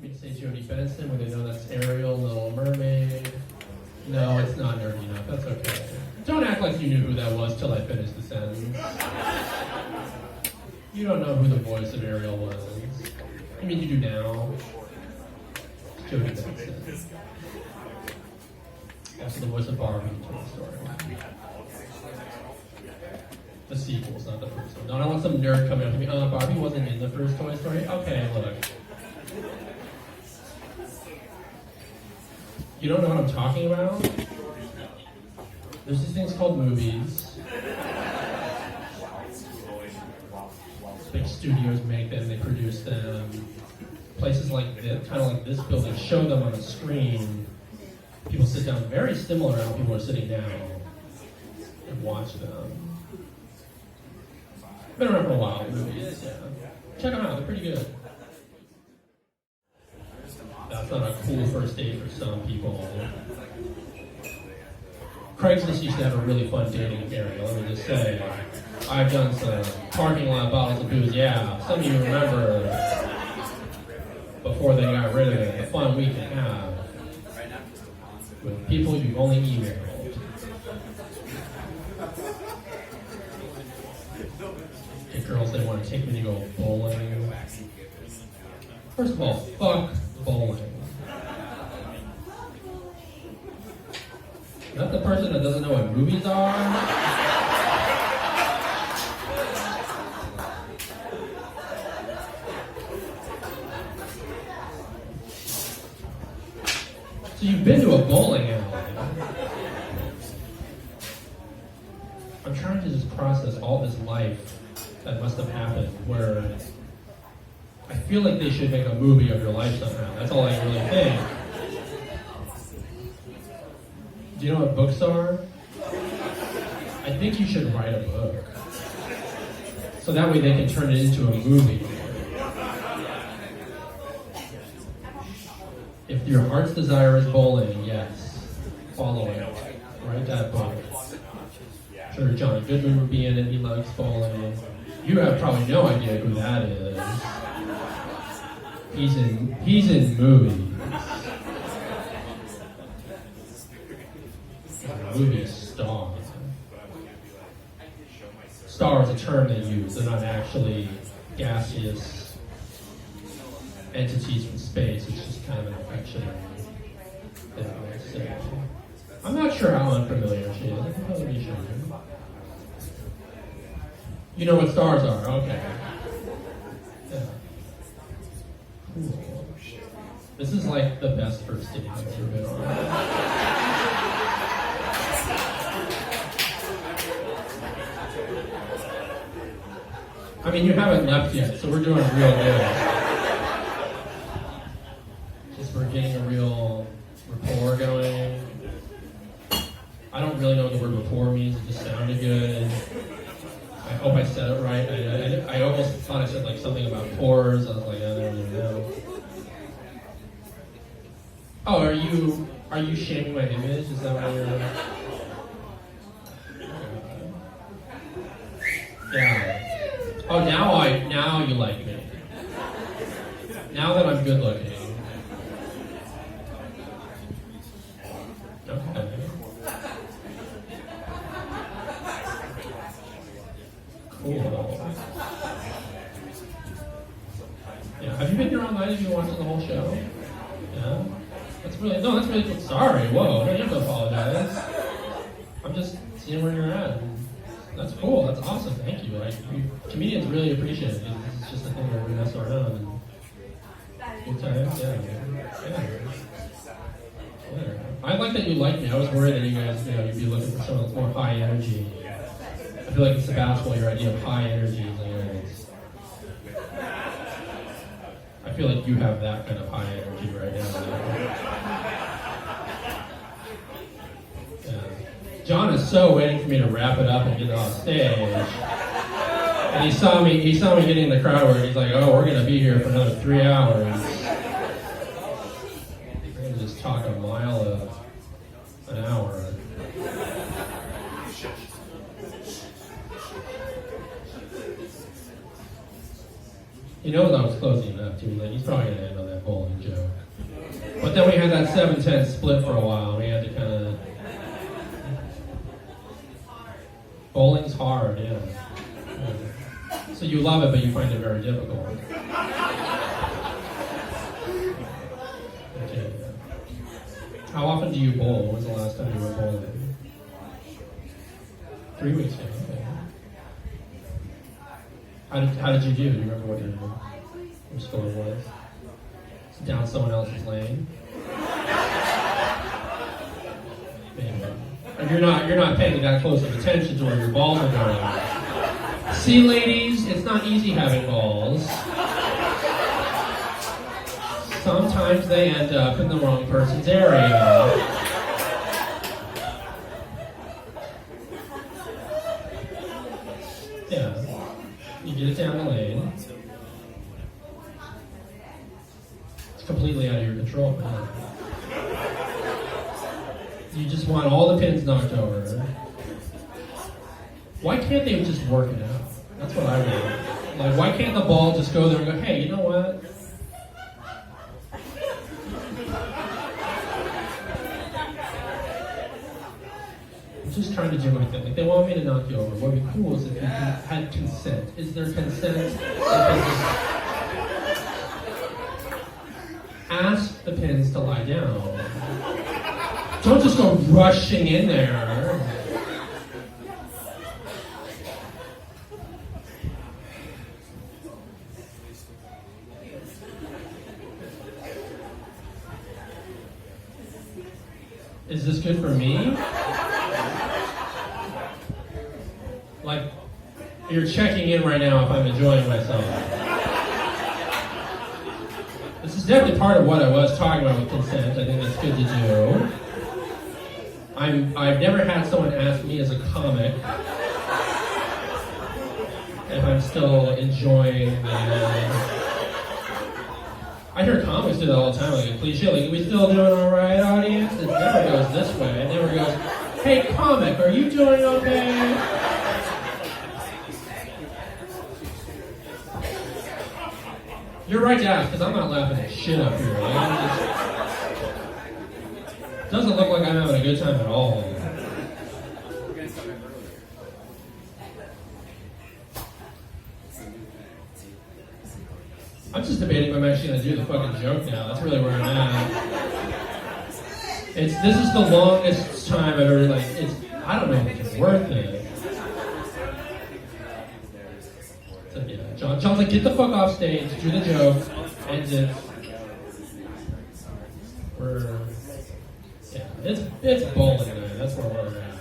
We'd say Jodie Benson, when they know that's Ariel, Little Mermaid. No, it's not nerdy enough. That's okay. Don't act like you knew who that was till I finished the sentence. You don't know who the voice of Ariel was. I mean, you do now. Jodie Benson. Also the voice of Barbie in Toy Story. The sequels, not the first one. No, I don't want some nerd coming up to me. Barbie wasn't in the first Toy Story? Okay, look. You don't know what I'm talking about? There's these things called movies. Big studios make them, they produce them. Places like this, kind of like this building, show them on a screen. People sit down very similar to how people are sitting down and watch them. Been around for a while, movies, yeah. Check them out, they're pretty good. That's not a cool first date for some people. Craigslist used to have a really fun dating area, let me just say. I've done some parking lot bottles of booze, yeah. Some of you remember before they got rid of it, the fun we can have with people you've only emailed. If girls, they want to take me to go bowling. First of all, fuck bowling. Is that the person that doesn't know what movies are? So you've been to a bowling alley. I'm trying to just process all this life that must have happened where I feel like they should make a movie of your life somehow. That's all I really think. Do you know what books are? I think you should write a book. So that way they can turn it into a movie. If your heart's desire is bowling, yes, follow it. Write that book. Sure, John Goodman would be in it. He loves bowling. You have probably no idea who that is. He's in movies. Movie star. Star is a term they use. They're not actually gaseous entities from space. It's just kind of an affection. I'm not sure how unfamiliar she is. I can probably be sure. You know what stars are? Okay. Yeah. Cool. This is like the best first date I've ever been on. I mean, you haven't left yet, so we're doing real good. Just we're getting a real rapport going. I don't really know what the word rapport means. It just sounded good. I hope I said it right. I almost thought I said like something about pores. I was like, I don't really know. Oh, are you shaming my image? Is that what you're? Yeah. Oh, now you like me. Now that I'm good looking. Okay. Cool. Yeah. Have you been here all night? Have you watched the whole show? Yeah. That's really cool. Sorry. Whoa. No, you don't have to apologize. I'm just seeing where you're at. That's cool. That's awesome. Thank you. Comedians really appreciate it. It's just a thing where we mess around. Good times. Yeah. I like that you like me. I was worried that you guys, you'd be looking for someone that's more high energy. I feel like in Sebastopol, your idea of high energy is I feel like you have that kind of high energy right now. John is so waiting for me to wrap it up and get off stage. And he saw me getting in the crowd where he's like, oh, we're going to be here for another 3 hours. We're going to just talk a mile an hour. He knows I was closing enough too. Like, he's probably going to end on that bowling joke. But then we had that 7-10 split for a while. We had to kind of... Bowling's hard, yeah. So you love it, but you find it very difficult. Okay. How often do you bowl? When's the last time you were bowling? 3 weeks ago. Okay. How did you do? Do you remember what your score was? Down someone else's lane. And you're not paying that close of attention to where your balls are going. See, ladies, it's not easy having balls. Sometimes they end up in the wrong person's area. Yeah. You get it down the lane. It's completely out of your control. You just want all the pins knocked over. Why can't they just work it out? That's what I want. Like, why can't the ball just go there and go, hey, you know what? I'm just trying to do my thing. Like, they want me to knock you over. What would be cool is if you had consent. Is there consent? Ask the pins to lie down. Don't just go rushing in there. Is this good for me? Like, you're checking in right now if I'm enjoying myself. This is definitely part of what I was talking about with consent. I think that's good to do. I've never had someone ask me as a comic if I'm still enjoying the... I hear comics do that all the time, like a cliche, like, are we still doing alright, audience? It never goes this way. It never goes, hey, comic, are you doing okay? You're right to ask, because I'm not laughing at shit up here. Like, doesn't look like I'm having a good time at all. I'm just debating if I'm actually going to do the fucking joke now. That's really where I'm at. This is the longest time I've ever, like, I don't know if it's worth it. So, yeah, John's like, get the fuck off stage, do the joke, end it. Yeah, it's bowling night. That's where we're at.